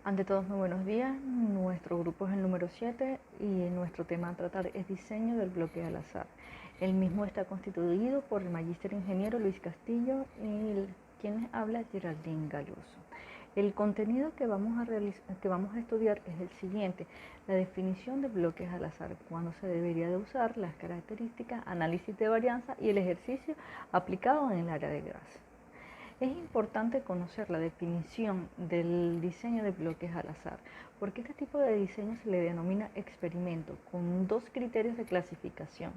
Ante todo, muy buenos días. Nuestro grupo es el número 7 y nuestro tema a tratar es diseño del bloque al azar. El mismo está constituido por el magíster ingeniero Luis Castillo y quien habla Geraldine Galuso. El contenido que vamos a estudiar es el siguiente: la definición de bloques al azar, cuándo se debería de usar, las características, análisis de varianza y el ejercicio aplicado en el área de grasa. Es importante conocer la definición del diseño de bloques al azar, porque este tipo de diseño se le denomina experimento, con dos criterios de clasificación,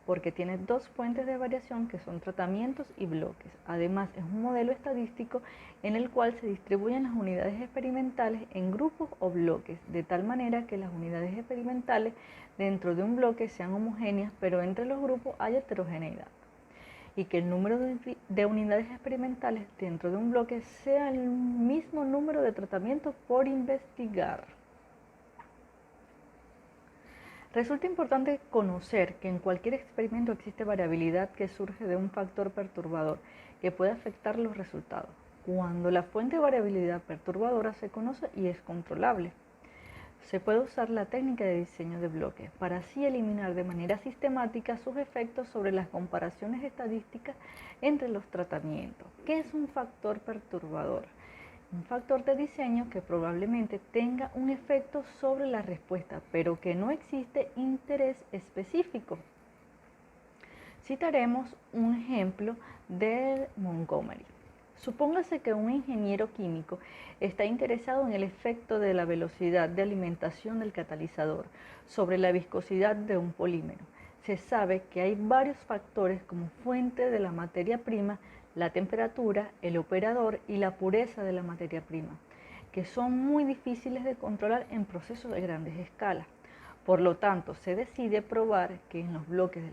porque tiene dos fuentes de variación que son tratamientos y bloques. Además, es un modelo estadístico en el cual se distribuyen las unidades experimentales en grupos o bloques, de tal manera que las unidades experimentales dentro de un bloque sean homogéneas, pero entre los grupos hay heterogeneidad, y que el número de unidades experimentales dentro de un bloque sea el mismo número de tratamientos por investigar. Resulta importante conocer que en cualquier experimento existe variabilidad que surge de un factor perturbador que puede afectar los resultados, cuando la fuente de variabilidad perturbadora se conoce y es controlable. Se puede usar la técnica de diseño de bloques para así eliminar de manera sistemática sus efectos sobre las comparaciones estadísticas entre los tratamientos. ¿Qué es un factor perturbador? Un factor de diseño que probablemente tenga un efecto sobre la respuesta, pero que no existe interés específico. Citaremos un ejemplo de Montgomery. Supóngase que un ingeniero químico está interesado en el efecto de la velocidad de alimentación del catalizador sobre la viscosidad de un polímero. Se sabe que hay varios factores como fuente de la materia prima, la temperatura, el operador y la pureza de la materia prima, que son muy difíciles de controlar en procesos de grandes escalas. Por lo tanto, se decide probar que en los bloques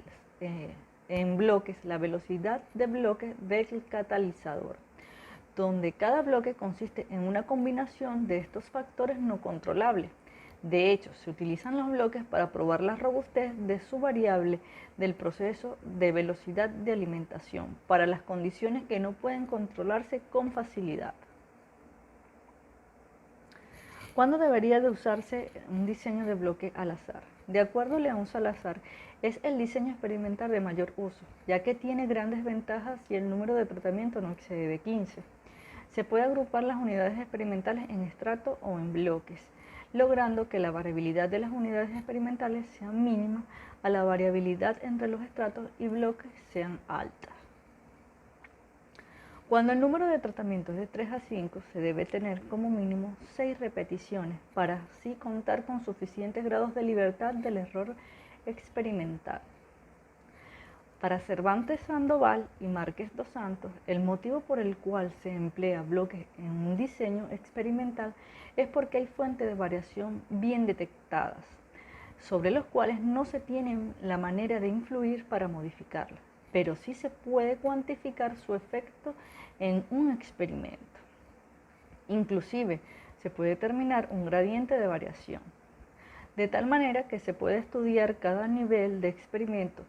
la velocidad de bloque del catalizador, donde cada bloque consiste en una combinación de estos factores no controlables. De hecho, se utilizan los bloques para probar la robustez de su variable del proceso de velocidad de alimentación para las condiciones que no pueden controlarse con facilidad. ¿Cuándo debería de usarse un diseño de bloque al azar? De acuerdo a León Salazar, es el diseño experimental de mayor uso, ya que tiene grandes ventajas si el número de tratamientos no excede de 15. Se puede agrupar las unidades experimentales en estratos o en bloques, logrando que la variabilidad de las unidades experimentales sea mínima a la variabilidad entre los estratos y bloques sean altas. Cuando el número de tratamientos es de 3 a 5, se debe tener como mínimo 6 repeticiones para así contar con suficientes grados de libertad del error experimental. Para Cervantes Sandoval y Márquez dos Santos, el motivo por el cual se emplea bloques en un diseño experimental es porque hay fuentes de variación bien detectadas, sobre los cuales no se tiene la manera de influir para modificarlas, pero sí se puede cuantificar su efecto en un experimento. Inclusive, se puede determinar un gradiente de variación, de tal manera que se puede estudiar cada nivel de experimento,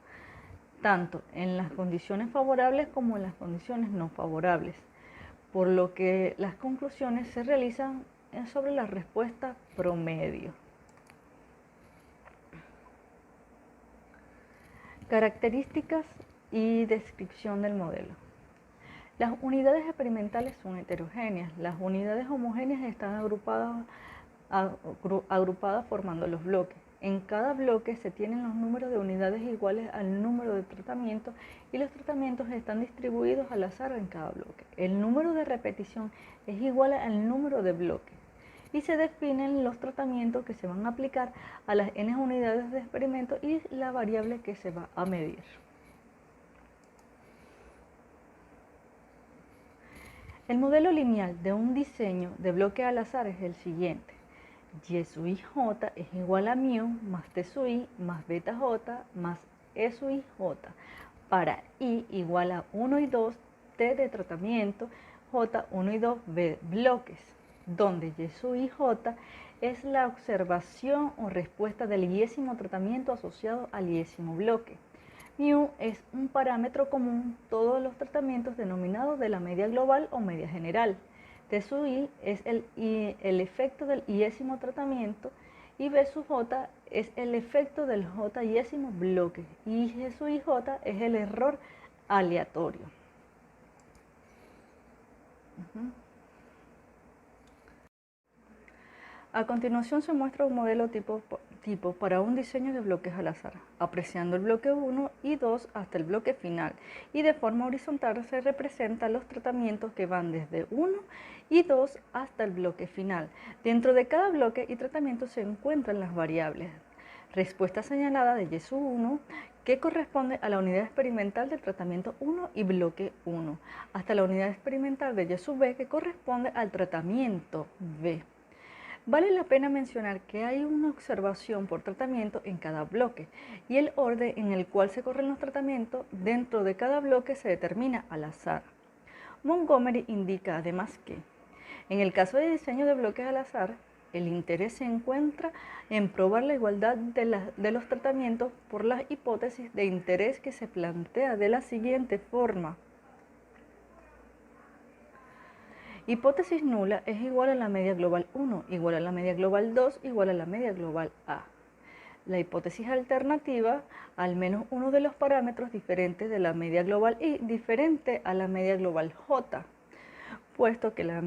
tanto en las condiciones favorables como en las condiciones no favorables, por lo que las conclusiones se realizan sobre la respuesta promedio. Características y descripción del modelo. Las unidades experimentales son heterogéneas. Las unidades homogéneas están agrupadas formando los bloques. En cada bloque se tienen los números de unidades iguales al número de tratamientos y los tratamientos están distribuidos al azar en cada bloque. El número de repetición es igual al número de bloques y se definen los tratamientos que se van a aplicar a las n unidades de experimento y la variable que se va a medir. El modelo lineal de un diseño de bloque al azar es el siguiente. Y sub i j es igual a mu más t sub i más beta j más e sub i j para i igual a 1 y 2 t de tratamiento, j 1 y 2 b bloques, donde y sub i j es la observación o respuesta del iésimo tratamiento asociado al iésimo bloque. Mu es un parámetro común todos los tratamientos denominados de la media global o media general. T sub I es el efecto del iésimo tratamiento y B sub J es el efecto del J-iésimo bloque y G sub IJ es el error aleatorio. A continuación se muestra un modelo tipo para un diseño de bloques al azar, apreciando el bloque 1 y 2 hasta el bloque final, y de forma horizontal se representan los tratamientos que van desde 1 y 2 hasta el bloque final. Dentro de cada bloque y tratamiento se encuentran las variables. Respuesta señalada de Y sub 1, que corresponde a la unidad experimental del tratamiento 1 y bloque 1, hasta la unidad experimental de Y sub B, que corresponde al tratamiento B. Vale la pena mencionar que hay una observación por tratamiento en cada bloque y el orden en el cual se corren los tratamientos dentro de cada bloque se determina al azar. Montgomery indica además que, en el caso de diseño de bloques al azar, el interés se encuentra en probar la igualdad de los tratamientos por las hipótesis de interés que se plantea de la siguiente forma. Hipótesis nula es igual a la media global 1, igual a la media global 2, igual a la media global A. La hipótesis alternativa, al menos uno de los parámetros diferentes de la media global I, diferente a la media global J, puesto que la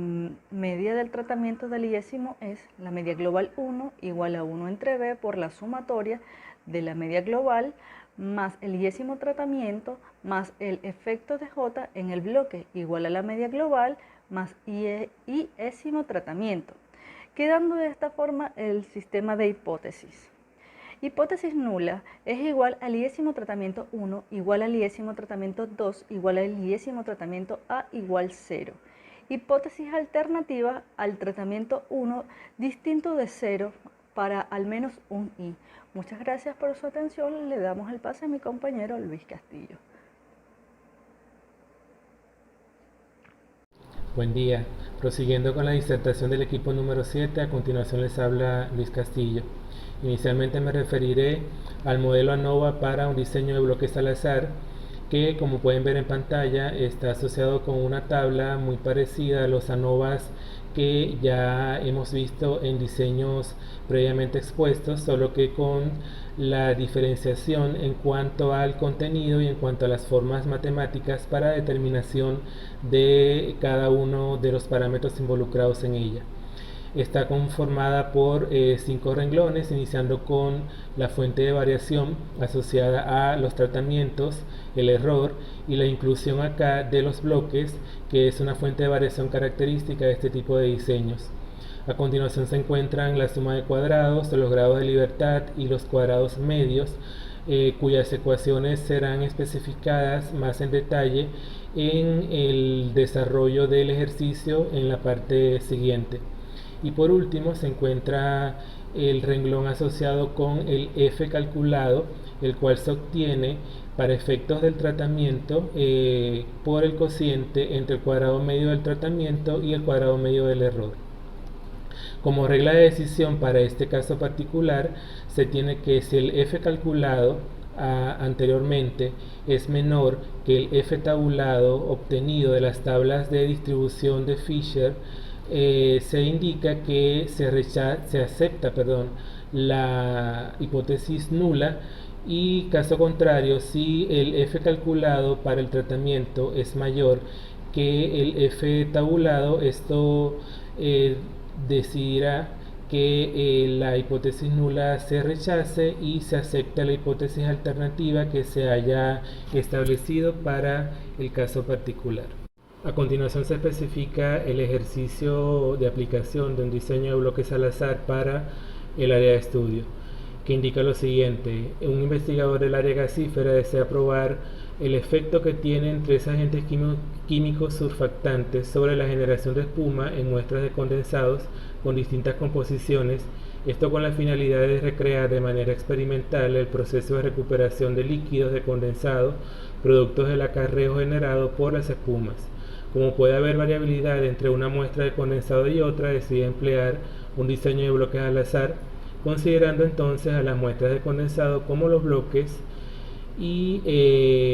media del tratamiento del iésimo es la media global 1 igual a 1 entre B por la sumatoria de la media global más el iésimo tratamiento más el efecto de J en el bloque igual a la media global más iésimo tratamiento, quedando de esta forma el sistema de hipótesis. Hipótesis nula es igual al iésimo tratamiento 1 igual al iésimo tratamiento 2 igual al iésimo tratamiento A igual 0. Hipótesis alternativa al tratamiento 1 distinto de 0 para al menos un I. Muchas gracias por su atención. Le damos el pase a mi compañero Luis Castillo. Buen día. Prosiguiendo con la disertación del equipo número 7, a continuación les habla Luis Castillo. Inicialmente me referiré al modelo ANOVA para un diseño de bloques al azar, que como pueden ver en pantalla está asociado con una tabla muy parecida a los ANOVAs que ya hemos visto en diseños previamente expuestos, solo que con la diferenciación en cuanto al contenido y en cuanto a las formas matemáticas para determinación de cada uno de los parámetros involucrados en ella. Está conformada por 5 renglones, iniciando con la fuente de variación asociada a los tratamientos, el error y la inclusión acá de los bloques, que es una fuente de variación característica de este tipo de diseños. A continuación se encuentran la suma de cuadrados, los grados de libertad y los cuadrados medios, cuyas ecuaciones serán especificadas más en detalle en el desarrollo del ejercicio en la parte siguiente. Y por último se encuentra el renglón asociado con el F calculado, el cual se obtiene para efectos del tratamiento por el cociente entre el cuadrado medio del tratamiento y el cuadrado medio del error. Como regla de decisión para este caso particular, se tiene que si el F calculado anteriormente es menor que el F tabulado obtenido de las tablas de distribución de Fisher, se indica que se acepta la hipótesis nula, y caso contrario, si el F calculado para el tratamiento es mayor que el F tabulado, esto decidirá que la hipótesis nula se rechace y se acepta la hipótesis alternativa que se haya establecido para el caso particular. A continuación se especifica el ejercicio de aplicación de un diseño de bloques al azar para el área de estudio, que indica lo siguiente: un investigador del área gasífera desea probar el efecto que tienen 3 agentes químicos surfactantes sobre la generación de espuma en muestras de condensados con distintas composiciones, esto con la finalidad de recrear de manera experimental el proceso de recuperación de líquidos de condensado, productos del acarreo generado por las espumas. Como puede haber variabilidad entre una muestra de condensado y otra, decide emplear un diseño de bloques al azar, considerando entonces a las muestras de condensado como los bloques y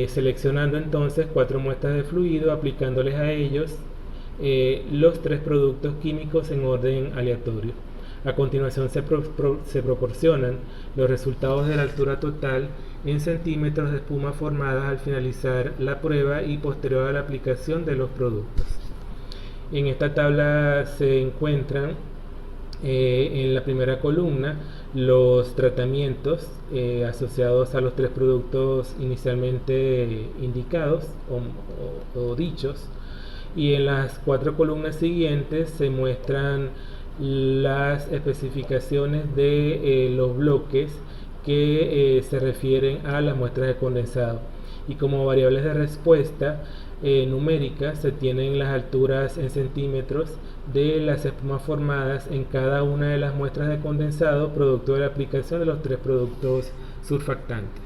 seleccionando entonces 4 muestras de fluido, aplicándoles a ellos los tres productos químicos en orden aleatorio. A continuación se proporcionan los resultados de la altura total en centímetros de espuma formadas al finalizar la prueba y posterior a la aplicación de los productos. En esta tabla se encuentran en la primera columna los tratamientos asociados a los tres productos inicialmente indicados o dichos, y en las cuatro columnas siguientes se muestran las especificaciones de los bloques que se refieren a las muestras de condensado, y como variables de respuesta numéricas se tienen las alturas en centímetros de las espumas formadas en cada una de las muestras de condensado producto de la aplicación de los tres productos surfactantes.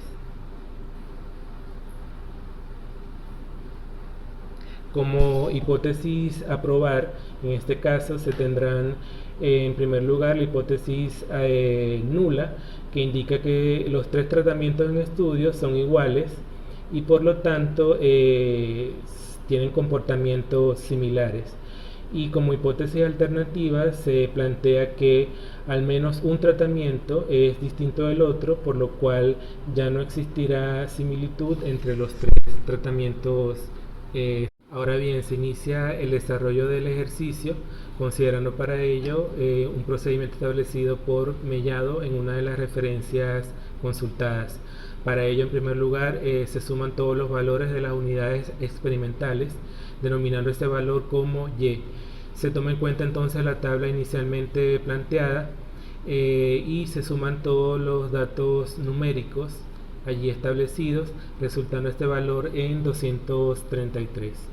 Como hipótesis a probar, en este caso se tendrán en primer lugar la hipótesis nula, que indica que los tres tratamientos en estudio son iguales y por lo tanto tienen comportamientos similares. Y como hipótesis alternativa se plantea que al menos un tratamiento es distinto del otro, por lo cual ya no existirá similitud entre los tres tratamientos. Ahora bien, se inicia el desarrollo del ejercicio, considerando para ello un procedimiento establecido por Mellado en una de las referencias consultadas. Para ello, en primer lugar, se suman todos los valores de las unidades experimentales, denominando este valor como Y. Se toma en cuenta entonces la tabla inicialmente planteada y se suman todos los datos numéricos allí establecidos, resultando este valor en 233.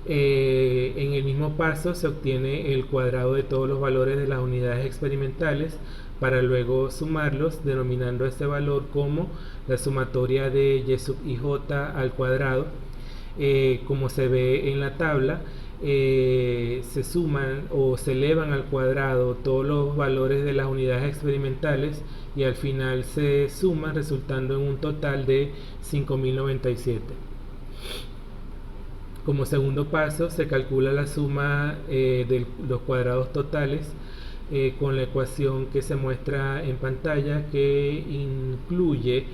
En el mismo paso se obtiene el cuadrado de todos los valores de las unidades experimentales para luego sumarlos, denominando este valor como la sumatoria de y sub ij al cuadrado. Como se ve en la tabla, se suman o se elevan al cuadrado todos los valores de las unidades experimentales y al final se suman, resultando en un total de 5097. Como segundo paso se calcula la suma de los cuadrados totales con la ecuación que se muestra en pantalla, que incluye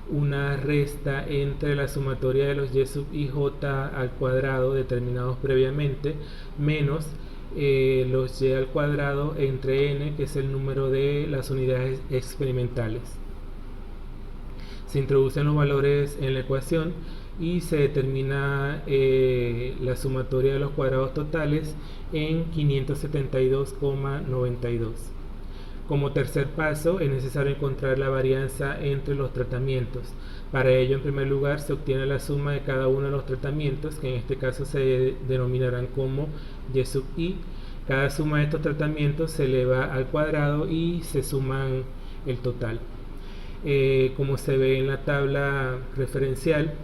una resta entre la sumatoria de los y sub ij al cuadrado determinados previamente menos los y al cuadrado entre n, que es el número de las unidades experimentales. Se introducen los valores en la ecuación y se determina la sumatoria de los cuadrados totales en 572,92. Como tercer paso es necesario encontrar la varianza entre los tratamientos. Para ello, en primer lugar, se obtiene la suma de cada uno de los tratamientos, que en este caso se denominarán como y sub i. Cada suma de estos tratamientos se eleva al cuadrado y se suman el total. Como se ve en la tabla referencial,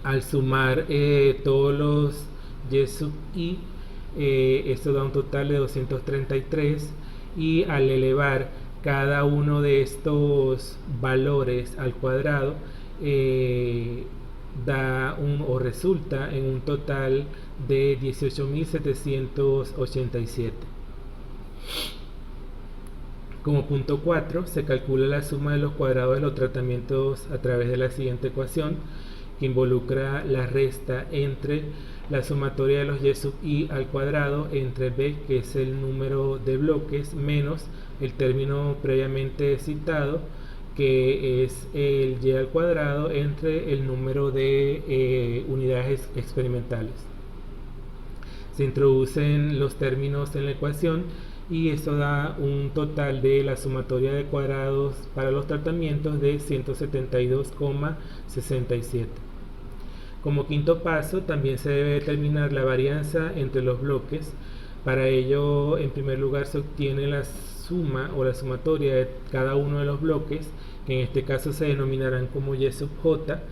al sumar todos los y sub i, esto da un total de 233, y al elevar cada uno de estos valores al cuadrado resulta en un total de 18.787. Como punto 4 se calcula la suma de los cuadrados de los tratamientos a través de la siguiente ecuación, que involucra la resta entre la sumatoria de los y sub i al cuadrado entre b, que es el número de bloques, menos el término previamente citado, que es el y al cuadrado entre el número de unidades experimentales. Se introducen los términos en la ecuación y esto da un total de la sumatoria de cuadrados para los tratamientos de 172,67. Como quinto paso, también se debe determinar la varianza entre los bloques. Para ello, en primer lugar, se obtiene la suma o la sumatoria de cada uno de los bloques, que en este caso se denominarán como y sub j.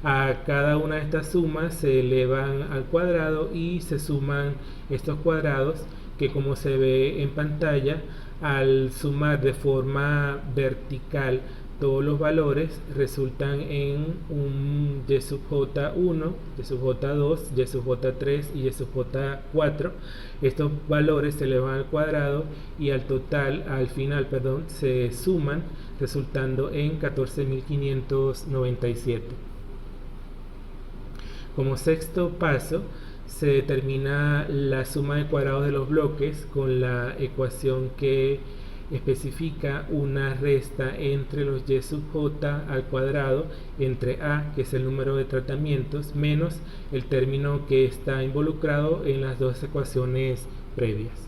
A cada una de estas sumas se elevan al cuadrado y se suman estos cuadrados, que como se ve en pantalla, al sumar de forma vertical todos los valores resultan en un y sub j1, y sub j2, y sub j3 y y sub j4. Estos valores se elevan al cuadrado y al final, se suman, resultando en 14.597. Como sexto paso, se determina la suma de cuadrados de los bloques con la ecuación que especifica una resta entre los y sub j al cuadrado entre a, que es el número de tratamientos, menos el término que está involucrado en las dos ecuaciones previas.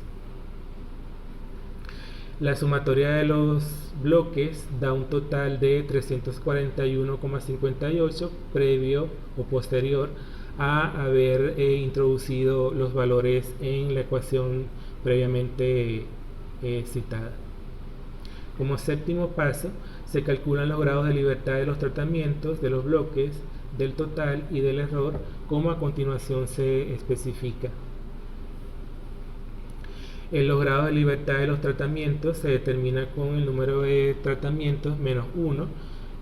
La sumatoria de los bloques da un total de 341,58 previo o posterior a haber introducido los valores en la ecuación previamente citada. Como séptimo paso, se calculan los grados de libertad de los tratamientos de los bloques, del total y del error, como a continuación se especifica. En los grados de libertad de los tratamientos se determina con el número de tratamientos menos 1.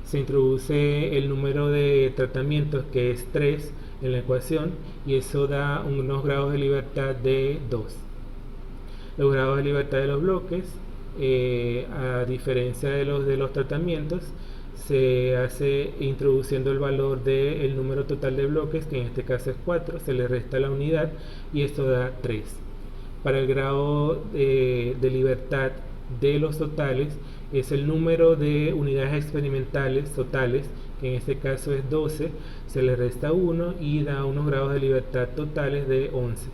Se introduce el número de tratamientos, que es 3, en la ecuación, y eso da unos grados de libertad de 2. Los grados de libertad de los bloques, a diferencia de los tratamientos, se hace introduciendo el valor del número total de bloques, que en este caso es 4, se le resta la unidad y esto da 3. Para el grado de libertad de los totales es el número de unidades experimentales totales, que en este caso es 12, se le resta 1 y da unos grados de libertad totales de 11.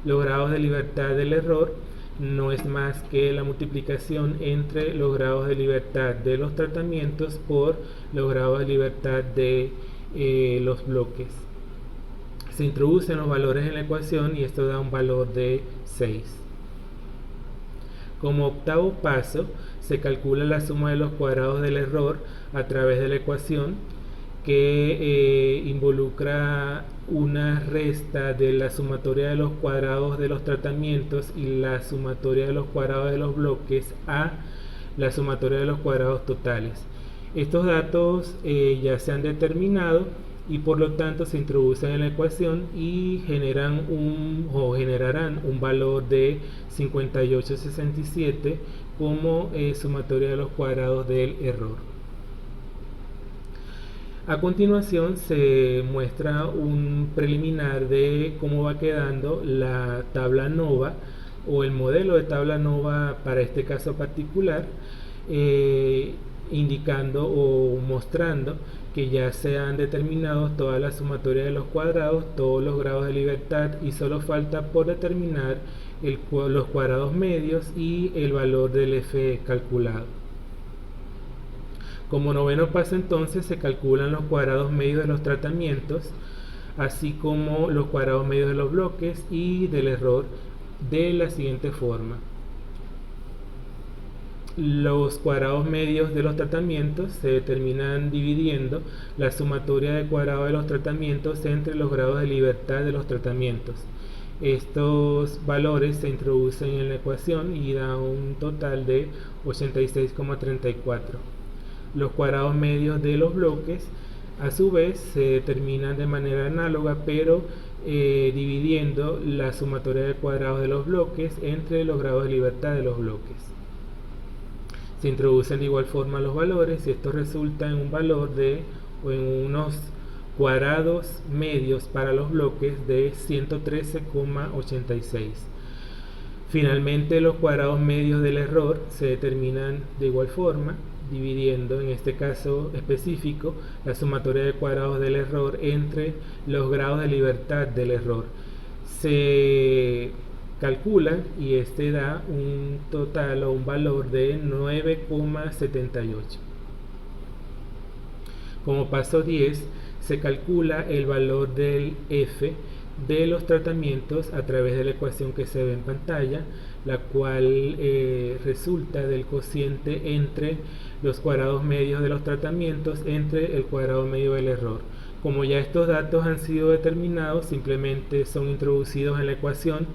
Los grados de libertad del error no es más que la multiplicación entre los grados de libertad de los tratamientos por los grados de libertad de los bloques. Se introducen los valores en la ecuación y esto da un valor de 6. Como octavo paso, se calcula la suma de los cuadrados del error a través de la ecuación, que involucra una resta de la sumatoria de los cuadrados de los tratamientos y la sumatoria de los cuadrados de los bloques a la sumatoria de los cuadrados totales. Estos datos ya se han determinado y por lo tanto se introducen en la ecuación y generarán un valor de 58,67 como sumatoria de los cuadrados del error. A continuación se muestra un preliminar de cómo va quedando la tabla NOVA o el modelo de tabla NOVA para este caso particular, indicando o mostrando que ya se han determinado toda la sumatoria de los cuadrados, todos los grados de libertad y solo falta por determinar los cuadrados medios y el valor del F calculado. Como noveno paso, entonces, se calculan los cuadrados medios de los tratamientos, así como los cuadrados medios de los bloques y del error, de la siguiente forma. Los cuadrados medios de los tratamientos se determinan dividiendo la sumatoria de cuadrados de los tratamientos entre los grados de libertad de los tratamientos. Estos valores se introducen en la ecuación y da un total de 86,34. Los cuadrados medios de los bloques a su vez se determinan de manera análoga, pero dividiendo la sumatoria de cuadrados de los bloques entre los grados de libertad de los bloques. Se introducen de igual forma los valores y esto resulta en un valor o en unos cuadrados medios para los bloques de 113,86. Finalmente, los cuadrados medios del error se determinan de igual forma, dividiendo en este caso específico la sumatoria de cuadrados del error entre los grados de libertad del error. Se calculan y este da un total o un valor de 9,78. Como paso 10, se calcula el valor del F de los tratamientos a través de la ecuación que se ve en pantalla, la cual resulta del cociente entre los cuadrados medios de los tratamientos entre el cuadrado medio del error. Como ya estos datos han sido determinados, simplemente son introducidos en la ecuación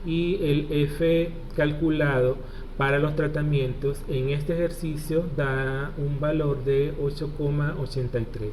y el F calculado para los tratamientos en este ejercicio da un valor de 8,83.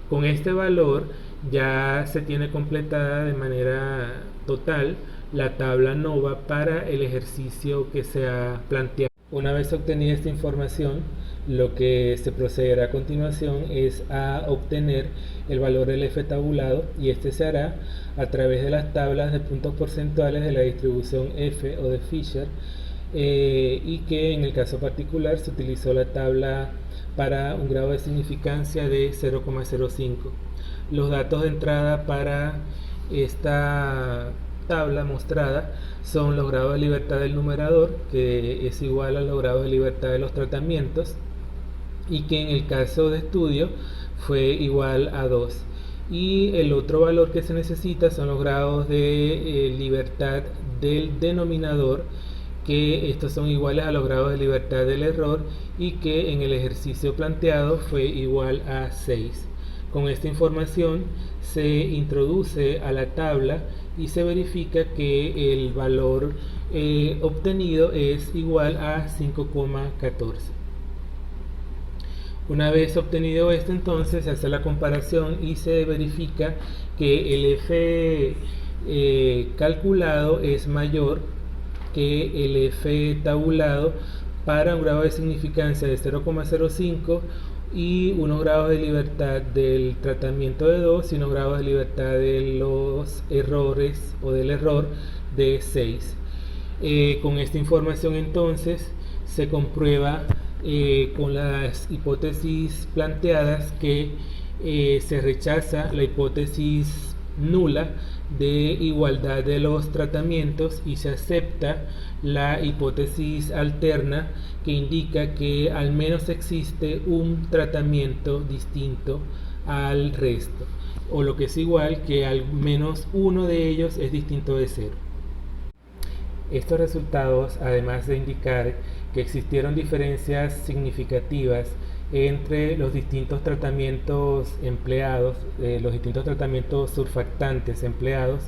Con este valor ya se tiene completada de manera total la tabla NOVA para el ejercicio que se ha planteado. Una vez obtenida esta información, lo que se procederá a continuación es a obtener el valor del F tabulado, y este se hará a través de las tablas de puntos porcentuales de la distribución F o de Fisher, y que en el caso particular se utilizó la tabla para un grado de significancia de 0,05. Los datos de entrada para esta tabla mostrada son los grados de libertad del numerador, que es igual a los grados de libertad de los tratamientos, y que en el caso de estudio fue igual a 2. Y el otro valor que se necesita son los grados de libertad del denominador, que estos son iguales a los grados de libertad del error, y que en el ejercicio planteado fue igual a 6. Con esta información se introduce a la tabla y se verifica que el valor obtenido es igual a 5,14. Una vez obtenido esto, entonces se hace la comparación y se verifica que el F calculado es mayor que el F tabulado para un grado de significancia de 0,05 y unos grados de libertad del tratamiento de 2 y unos grados de libertad de los errores o del error de 6. Con esta información entonces se comprueba con las hipótesis planteadas que se rechaza la hipótesis nula de igualdad de los tratamientos y se acepta la hipótesis alterna, que indica que al menos existe un tratamiento distinto al resto, o lo que es igual, que al menos uno de ellos es distinto de cero. Estos resultados, además de indicar que existieron diferencias significativas entre los distintos tratamientos empleados, los distintos tratamientos surfactantes empleados,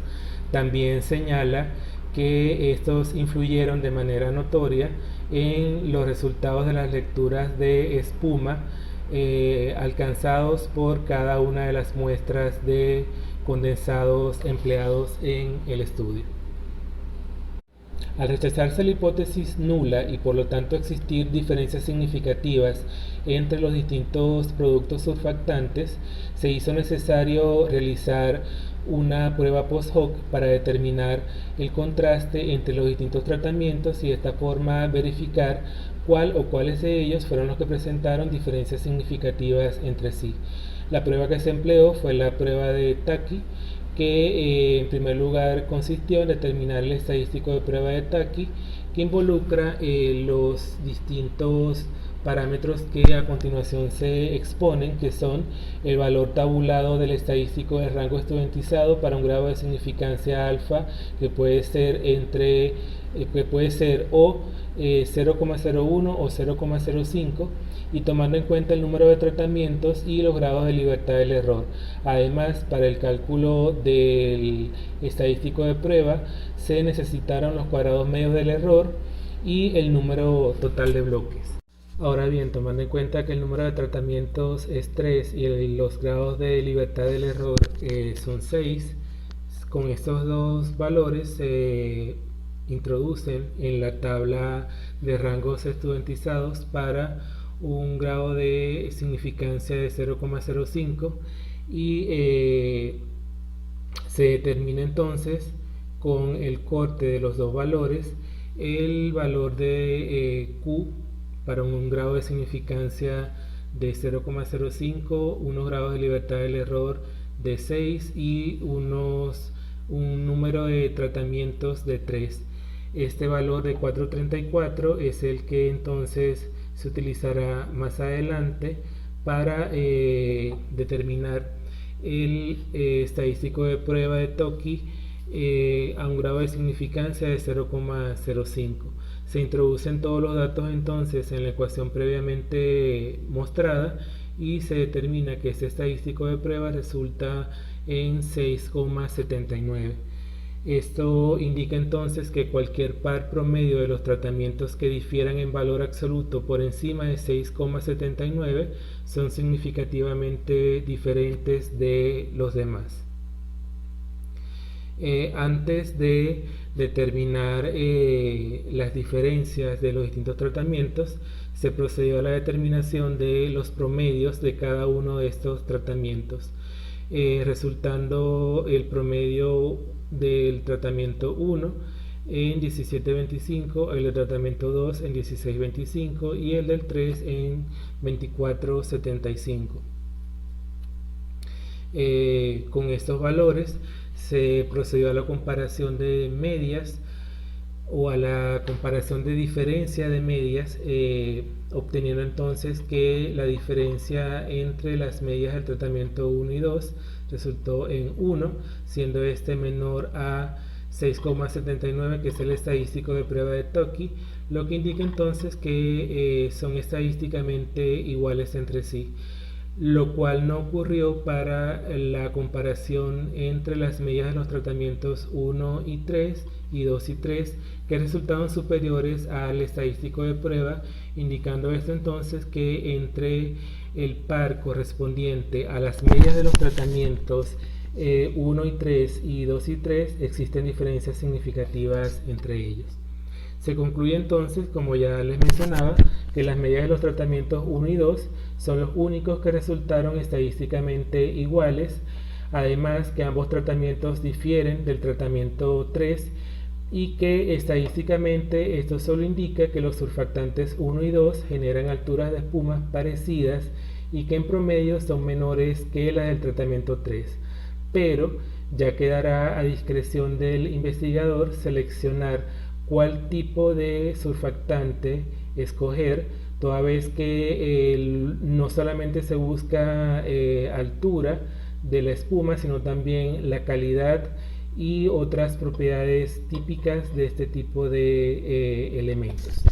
también señala que estos influyeron de manera notoria en los resultados de las lecturas de espuma alcanzados por cada una de las muestras de condensados empleados en el estudio. Al rechazarse la hipótesis nula y por lo tanto existir diferencias significativas entre los distintos productos surfactantes, se hizo necesario realizar una prueba post-hoc para determinar el contraste entre los distintos tratamientos y de esta forma verificar cuál o cuáles de ellos fueron los que presentaron diferencias significativas entre sí. La prueba que se empleó fue la prueba de Taki, que en primer lugar consistió en determinar el estadístico de prueba de Taki, que involucra los distintos parámetros que a continuación se exponen, que son el valor tabulado del estadístico de rango estudiantizado para un grado de significancia alfa, que puede ser o 0,01 o 0,05, y tomando en cuenta el número de tratamientos y los grados de libertad del error. Además, para el cálculo del estadístico de prueba se necesitaron los cuadrados medios del error y el número total de bloques. Ahora bien, tomando en cuenta que el número de tratamientos es 3 y los grados de libertad del error son 6, con estos dos valores se introducen en la tabla de rangos estudiantizados para un grado de significancia de 0,05 y se determina entonces con el corte de los dos valores el valor de Q para un grado de significancia de 0,05, unos grados de libertad del error de 6 y un número de tratamientos de 3. Este valor de 434 es el que entonces se utilizará más adelante para determinar el estadístico de prueba de Toki a un grado de significancia de 0,05. Se introducen todos los datos entonces en la ecuación previamente mostrada y se determina que este estadístico de prueba resulta en 6,79. Esto indica entonces que cualquier par promedio de los tratamientos que difieran en valor absoluto por encima de 6,79 son significativamente diferentes de los demás. Antes de determinar las diferencias de los distintos tratamientos, se procedió a la determinación de los promedios de cada uno de estos tratamientos, resultando el promedio del tratamiento 1 en 17.25, el del tratamiento 2 en 16.25 y el del 3 en 24.75. Con estos valores se procedió a la comparación de medias o a la comparación de diferencia de medias, obteniendo entonces que la diferencia entre las medias del tratamiento 1 y 2 resultó en 1, siendo este menor a 6,79, que es el estadístico de prueba de Tocchi, lo que indica entonces que son estadísticamente iguales entre sí, lo cual no ocurrió para la comparación entre las medias de los tratamientos 1 y 3 y 2 y 3, que resultaban superiores al estadístico de prueba, indicando esto entonces que entre el par correspondiente a las medias de los tratamientos 1 y 3 y 2 y 3 existen diferencias significativas entre ellos. Se concluye entonces, como ya les mencionaba, que las medidas de los tratamientos 1 y 2 son los únicos que resultaron estadísticamente iguales, además que ambos tratamientos difieren del tratamiento 3 y que estadísticamente esto solo indica que los surfactantes 1 y 2 generan alturas de espumas parecidas y que en promedio son menores que las del tratamiento 3, pero ya quedará a discreción del investigador seleccionar cuál tipo de surfactante escoger, toda vez que no solamente se busca altura de la espuma, sino también la calidad y otras propiedades típicas de este tipo de elementos.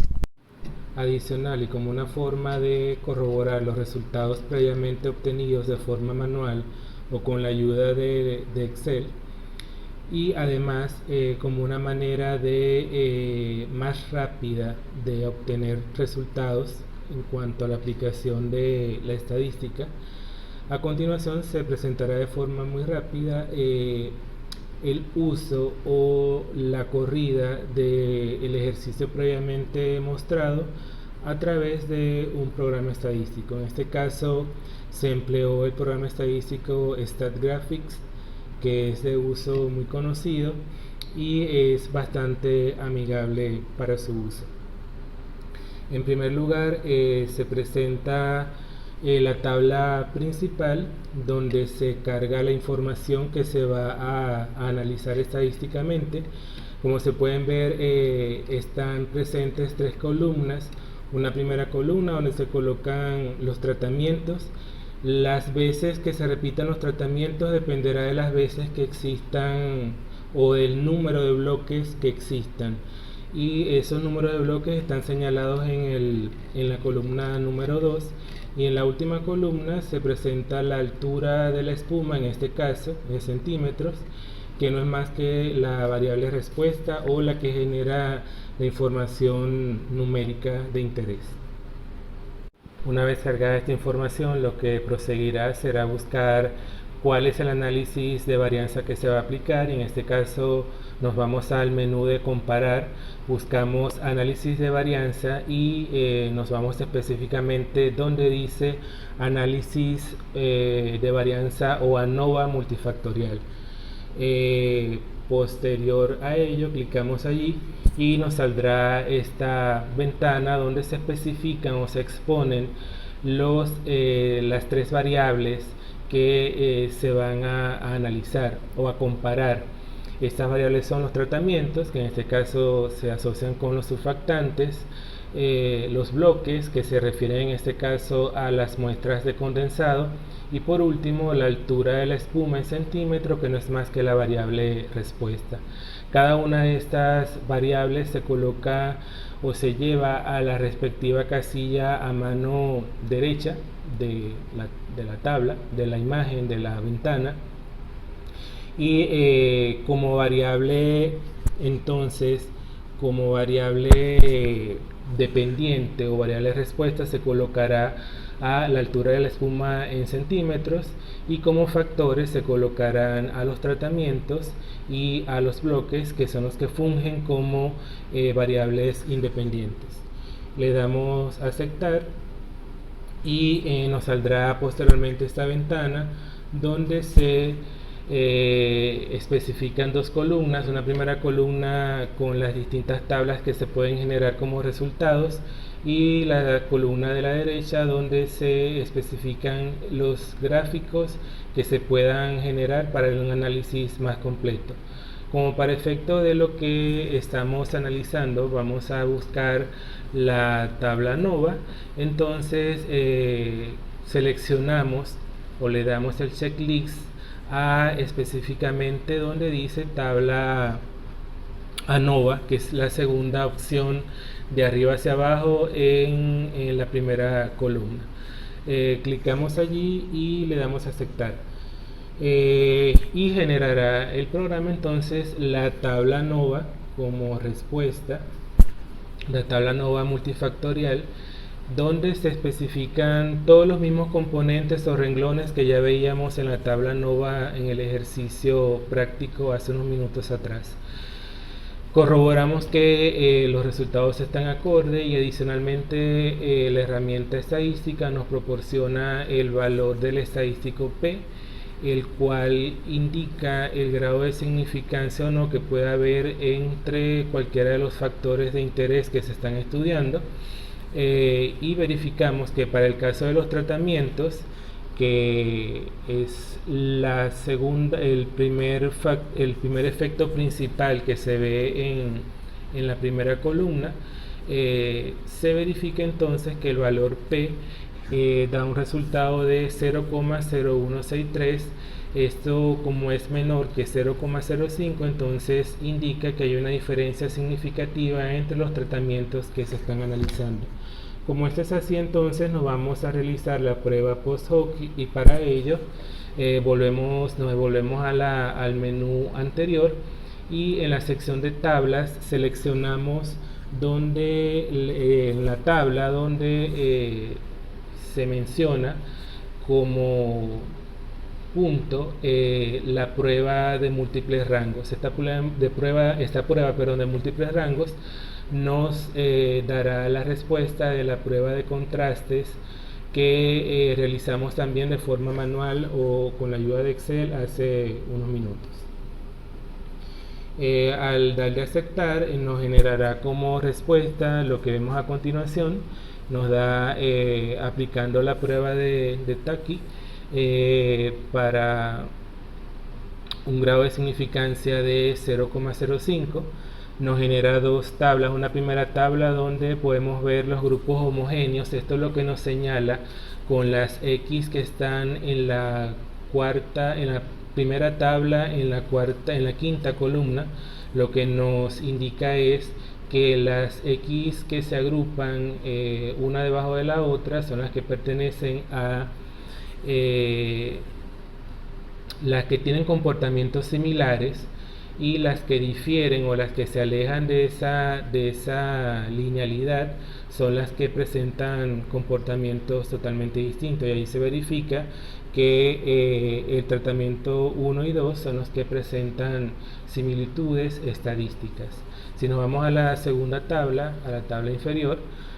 Adicional, y como una forma de corroborar los resultados previamente obtenidos de forma manual o con la ayuda de Excel, y además como una manera de más rápida de obtener resultados en cuanto a la aplicación de la estadística, a continuación se presentará de forma muy rápida el uso o la corrida del ejercicio previamente mostrado a través de un programa estadístico. En este caso se empleó el programa estadístico StatGraphics, que es de uso muy conocido y es bastante amigable para su uso. En primer lugar, se presenta la tabla principal, donde se carga la información que se va a analizar estadísticamente. Como se pueden ver, están presentes tres columnas. Una primera columna donde se colocan los tratamientos. Las veces que se repitan los tratamientos dependerá de las veces que existan o del número de bloques que existan, y esos números de bloques están señalados en la columna número 2, y en la última columna se presenta la altura de la espuma, en este caso en centímetros, que no es más que la variable respuesta o la que genera la información numérica de interés. Una vez cargada esta información, lo que proseguirá será buscar cuál es el análisis de varianza que se va a aplicar, y en este caso nos vamos al menú de comparar, buscamos análisis de varianza y nos vamos específicamente donde dice análisis de varianza o ANOVA multifactorial. Posterior a ello clicamos allí y nos saldrá esta ventana donde se especifican o se exponen las tres variables que se van a analizar o a comparar. Estas variables son los tratamientos, que en este caso se asocian con los surfactantes, los bloques, que se refieren en este caso a las muestras de condensado, y por último la altura de la espuma en centímetro, que no es más que la variable respuesta. Cada una de estas variables se coloca o se lleva a la respectiva casilla a mano derecha de la tabla, de la imagen, de la ventana, y como variable entonces, como variable dependiente o variable respuesta se colocará a la altura de la espuma en centímetros, y como factores se colocarán a los tratamientos y a los bloques, que son los que fungen como variables independientes. Le damos a aceptar y nos saldrá posteriormente esta ventana donde se especifican dos columnas: una primera columna con las distintas tablas que se pueden generar como resultados, y la columna de la derecha donde se especifican los gráficos que se puedan generar para un análisis más completo. Como para efecto de lo que estamos analizando, vamos a buscar la tabla ANOVA. Entonces seleccionamos o le damos el checklist a específicamente donde dice tabla ANOVA, que es la segunda opción de arriba hacia abajo en la primera columna. Clicamos allí y le damos a aceptar. Y generará el programa entonces la tabla ANOVA como respuesta, la tabla ANOVA multifactorial, donde se especifican todos los mismos componentes o renglones que ya veíamos en la tabla ANOVA en el ejercicio práctico hace unos minutos atrás. Corroboramos que los resultados están acorde, y adicionalmente la herramienta estadística nos proporciona el valor del estadístico P, el cual indica el grado de significancia o no que pueda haber entre cualquiera de los factores de interés que se están estudiando. Y verificamos que para el caso de los tratamientos, que es el primer efecto principal que se ve en la primera columna, se verifica entonces que el valor P da un resultado de 0,0163. Esto, como es menor que 0,05, entonces indica que hay una diferencia significativa entre los tratamientos que se están analizando. Como esto es así, entonces nos vamos a realizar la prueba post hoc, y para ello nos volvemos al menú anterior, y en la sección de tablas seleccionamos en la tabla donde se menciona como punto la prueba de múltiples rangos. Esta prueba de múltiples rangos nos dará la respuesta de la prueba de contrastes que realizamos también de forma manual o con la ayuda de Excel hace unos minutos. Al darle a aceptar, nos generará como respuesta lo que vemos a continuación. Nos da aplicando la prueba de Taki para un grado de significancia de 0,05. Nos genera dos tablas. Una primera tabla donde podemos ver los grupos homogéneos. Esto es lo que nos señala con las X que están en la primera tabla, en la quinta columna. Lo que nos indica es que las X que se agrupan una debajo de la otra son las que pertenecen a las que tienen comportamientos similares, y las que difieren o las que se alejan de esa linealidad son las que presentan comportamientos totalmente distintos, y ahí se verifica que el tratamiento 1 y 2 son los que presentan similitudes estadísticas. Si nos vamos a la segunda tabla, a la tabla inferior,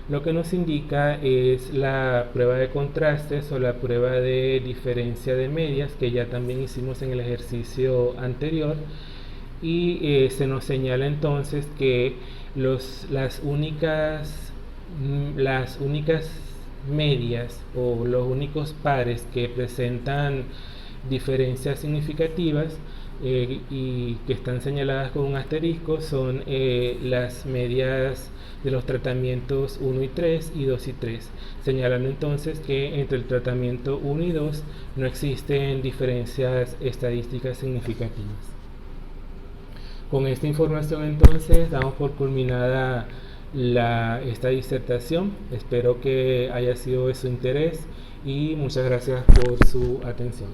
lo que nos indica es la prueba de contrastes o la prueba de diferencia de medias, que ya también hicimos en el ejercicio anterior, y se nos señala entonces que las únicas medias o los únicos pares que presentan diferencias significativas y que están señaladas con un asterisco son las medias de los tratamientos 1 y 3 y 2 y 3, señalando entonces que entre el tratamiento 1 y 2 no existen diferencias estadísticas significativas. Con esta información entonces damos por culminada esta disertación. Espero que haya sido de su interés y muchas gracias por su atención.